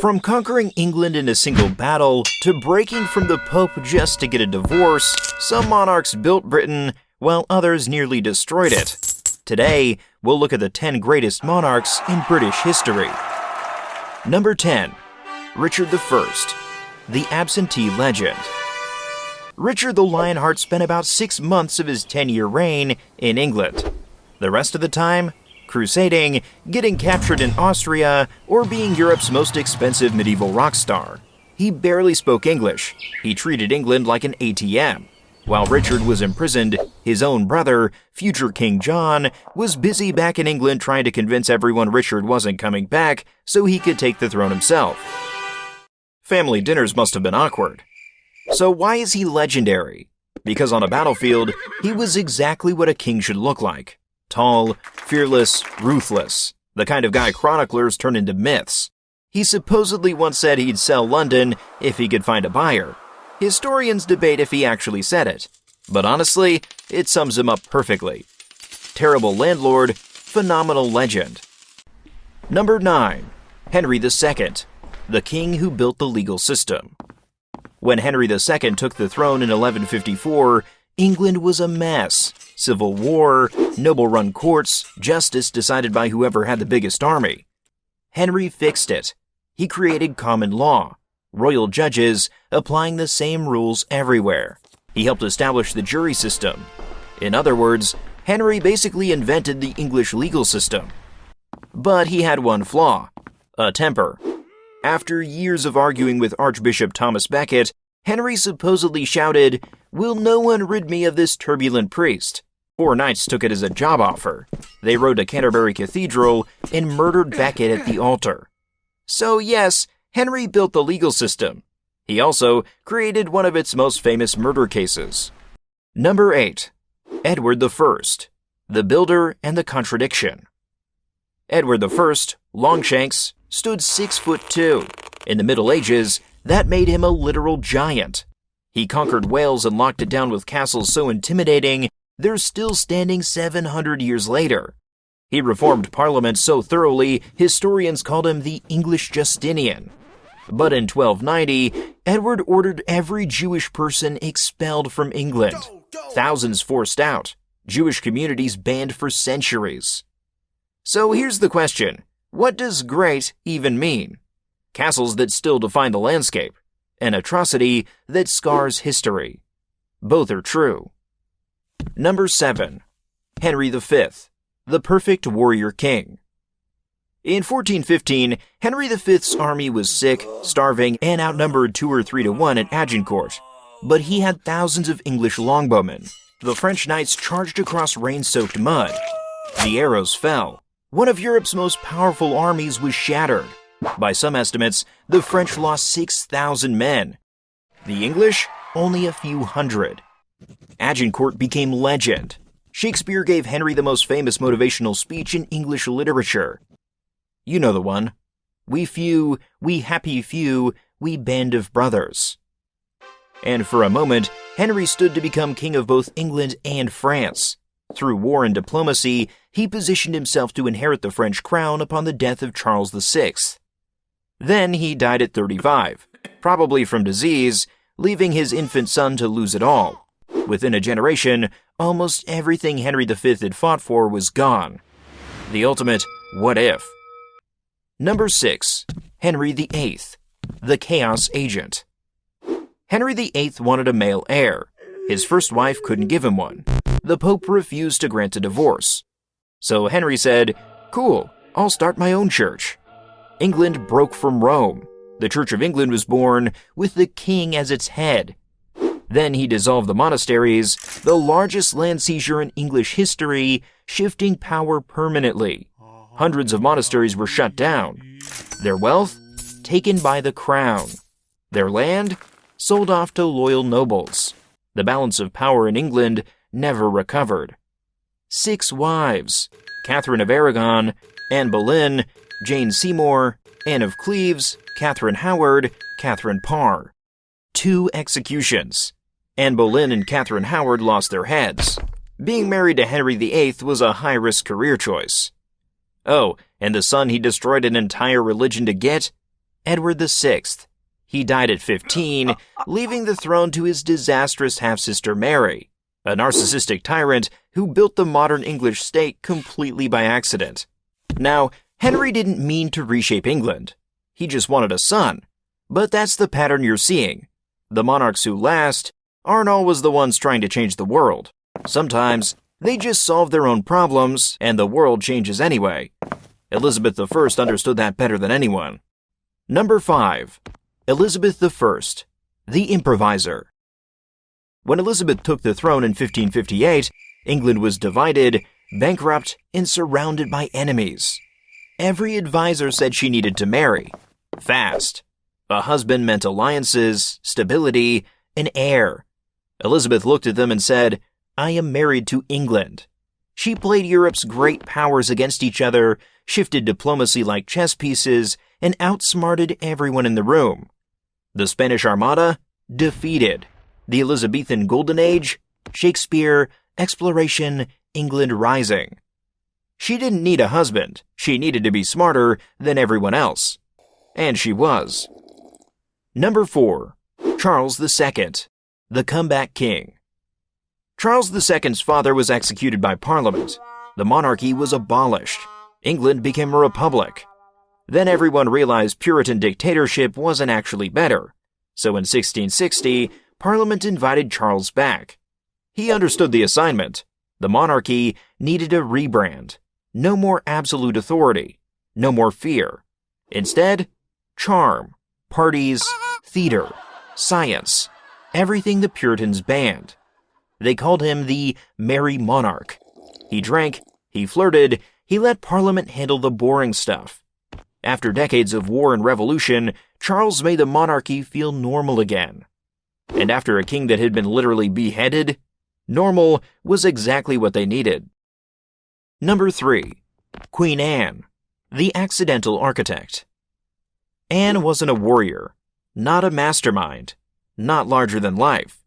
From conquering England in a single battle to breaking from the Pope just to get a divorce, some monarchs built Britain while others nearly destroyed it. Today, we'll look at the 10 greatest monarchs in British history. Number 10. Richard I, the absentee legend. Richard the Lionheart spent about 6 months of his 10-year reign in England. The rest of the time, crusading, getting captured in Austria, or being Europe's most expensive medieval rock star. He barely spoke English. He treated England like an ATM. While Richard was imprisoned, his own brother, future King John, was busy back in England trying to convince everyone Richard wasn't coming back so he could take the throne himself. Family dinners must have been awkward. So why is he legendary? Because on a battlefield, he was exactly what a king should look like. Tall, fearless, ruthless. The kind of guy chroniclers turn into myths. He supposedly once said he'd sell London if he could find a buyer. Historians debate if he actually said it. But honestly, it sums him up perfectly. Terrible landlord, phenomenal legend. Number 9. Henry II, the king who built the legal system. When Henry II took the throne in 1154, England was a mess. Civil war, noble-run courts, justice decided by whoever had the biggest army. Henry fixed it. He created common law, royal judges applying the same rules everywhere. He helped establish the jury system. In other words, Henry basically invented the English legal system. But he had one flaw: a temper. After years of arguing with Archbishop Thomas Becket, Henry supposedly shouted, "Will no one rid me of this turbulent priest?" 4 knights took it as a job offer. They rode to Canterbury Cathedral and murdered Becket at the altar. So yes, Henry built the legal system. He also created one of its most famous murder cases. Number 8. Edward I, the builder and the contradiction. Edward I, Longshanks, stood 6'2". In the Middle Ages, that made him a literal giant. He conquered Wales and locked it down with castles so intimidating, they're still standing 700 years later. He reformed Parliament so thoroughly, historians called him the English Justinian. But in 1290, Edward ordered every Jewish person expelled from England. Thousands forced out. Jewish communities banned for centuries. So here's the question: what does great even mean? Castles that still define the landscape. An atrocity that scars history. Both are true. Number 7. Henry V, the perfect warrior king. In 1415, Henry V's army was sick, starving, and outnumbered 2 or 3 to 1 at Agincourt. But he had thousands of English longbowmen. The French knights charged across rain-soaked mud. The arrows fell. One of Europe's most powerful armies was shattered. By some estimates, the French lost 6,000 men. The English, only a few hundred. Agincourt became legend. Shakespeare gave Henry the most famous motivational speech in English literature. You know the one. "We few, we happy few, we band of brothers." And for a moment, Henry stood to become king of both England and France. Through war and diplomacy, he positioned himself to inherit the French crown upon the death of Charles VI. Then he died at 35, probably from disease, leaving his infant son to lose it all. Within a generation, almost everything Henry V had fought for was gone. The ultimate what if. Number 6. Henry VIII, the chaos agent. Henry VIII wanted a male heir. His first wife couldn't give him one. The Pope refused to grant a divorce. So Henry said, "Cool, I'll start my own church." England broke from Rome. The Church of England was born with the king as its head. Then he dissolved the monasteries, the largest land seizure in English history, shifting power permanently. Hundreds of monasteries were shut down. Their wealth taken by the crown. Their land sold off to loyal nobles. The balance of power in England never recovered. 6 wives: Catherine of Aragon, Anne Boleyn, Jane Seymour, Anne of Cleves, Catherine Howard, Catherine Parr. 2 executions. Anne Boleyn and Catherine Howard lost their heads. Being married to Henry VIII was a high-risk career choice. Oh, and the son he destroyed an entire religion to get? Edward VI. He died at 15, leaving the throne to his disastrous half-sister Mary, a narcissistic tyrant who built the modern English state completely by accident. Now, Henry didn't mean to reshape England. He just wanted a son. But that's the pattern you're seeing. The monarchs who last aren't always the ones trying to change the world. Sometimes, they just solve their own problems, and the world changes anyway. Elizabeth I understood that better than anyone. Number 5. Elizabeth I, the improviser. When Elizabeth took the throne in 1558, England was divided, bankrupt, and surrounded by enemies. Every advisor said she needed to marry. Fast. A husband meant alliances, stability, an heir. Elizabeth looked at them and said, "I am married to England." She played Europe's great powers against each other, shifted diplomacy like chess pieces, and outsmarted everyone in the room. The Spanish Armada? Defeated. The Elizabethan Golden Age? Shakespeare, exploration, England rising. She didn't need a husband. She needed to be smarter than everyone else. And she was. Number 4. Charles II, the comeback king. Charles II's father was executed by Parliament. The monarchy was abolished. England became a republic. Then everyone realized Puritan dictatorship wasn't actually better. So in 1660, Parliament invited Charles back. He understood the assignment. The monarchy needed a rebrand. No more absolute authority. No more fear. Instead, charm, parties, theater, science, everything the Puritans banned. They called him the Merry Monarch. He drank, he flirted, he let Parliament handle the boring stuff. After decades of war and revolution, Charles made the monarchy feel normal again. And after a king that had been literally beheaded, normal was exactly what they needed. Number 3. Queen Anne, the accidental architect. Anne wasn't a warrior, not a mastermind, not larger than life.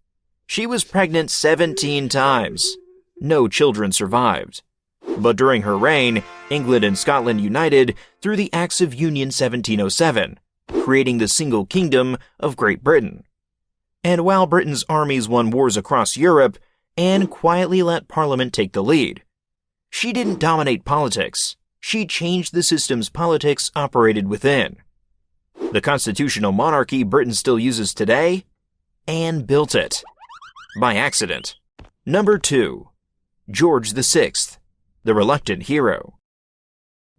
She was pregnant 17 times. No children survived. But during her reign, England and Scotland united through the Acts of Union 1707, creating the single kingdom of Great Britain. And while Britain's armies won wars across Europe, Anne quietly let Parliament take the lead. She didn't dominate politics. She changed the systems politics operated within. The constitutional monarchy Britain still uses today? Anne built it. By accident. Number 2. George VI, the reluctant hero.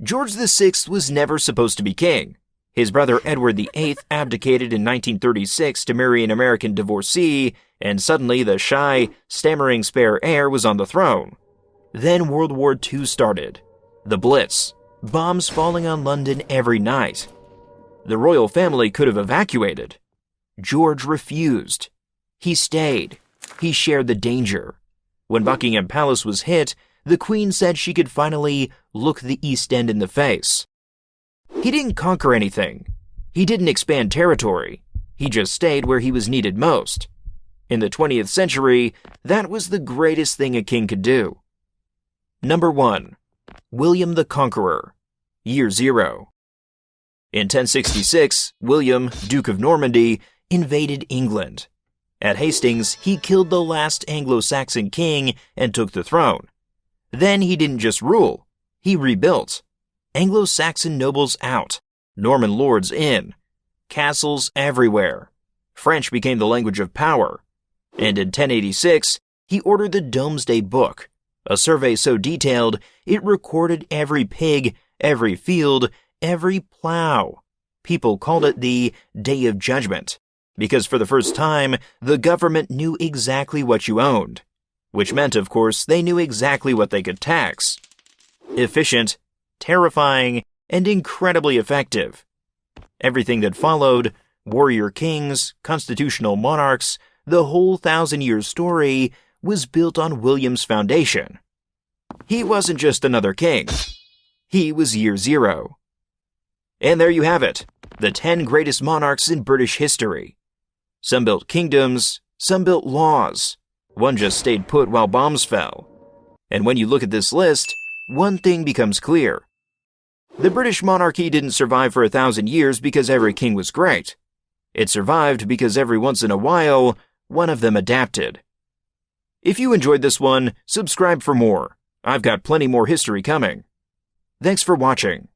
George VI was never supposed to be king. His brother Edward VIII abdicated in 1936 to marry an American divorcee, and suddenly the shy, stammering spare heir was on the throne. Then World War II started. The Blitz, bombs falling on London every night. The royal family could have evacuated. George refused. He stayed. He shared the danger. When Buckingham Palace was hit, the Queen said she could finally look the East End in the face. He didn't conquer anything. He didn't expand territory. He just stayed where he was needed most. In the 20th century, that was the greatest thing a king could do. Number 1. William the Conqueror, Year Zero. In 1066, William, Duke of Normandy, invaded England. At Hastings, he killed the last Anglo-Saxon king and took the throne. Then he didn't just rule, he rebuilt. Anglo-Saxon nobles out, Norman lords in, castles everywhere. French became the language of power. And in 1086, he ordered the Domesday Book, a survey so detailed it recorded every pig, every field, every plow. People called it the Day of Judgment, because for the first time, the government knew exactly what you owned. Which meant, of course, they knew exactly what they could tax. Efficient, terrifying, and incredibly effective. Everything that followed, warrior kings, constitutional monarchs, the whole 1,000-year story was built on William's foundation. He wasn't just another king. He was Year Zero. And there you have it, the 10 greatest monarchs in British history. Some built kingdoms, some built laws. One just stayed put while bombs fell. And when you look at this list, one thing becomes clear. The British monarchy didn't survive for 1,000 years because every king was great. It survived because every once in a while, one of them adapted. If you enjoyed this one, subscribe for more. I've got plenty more history coming. Thanks for watching.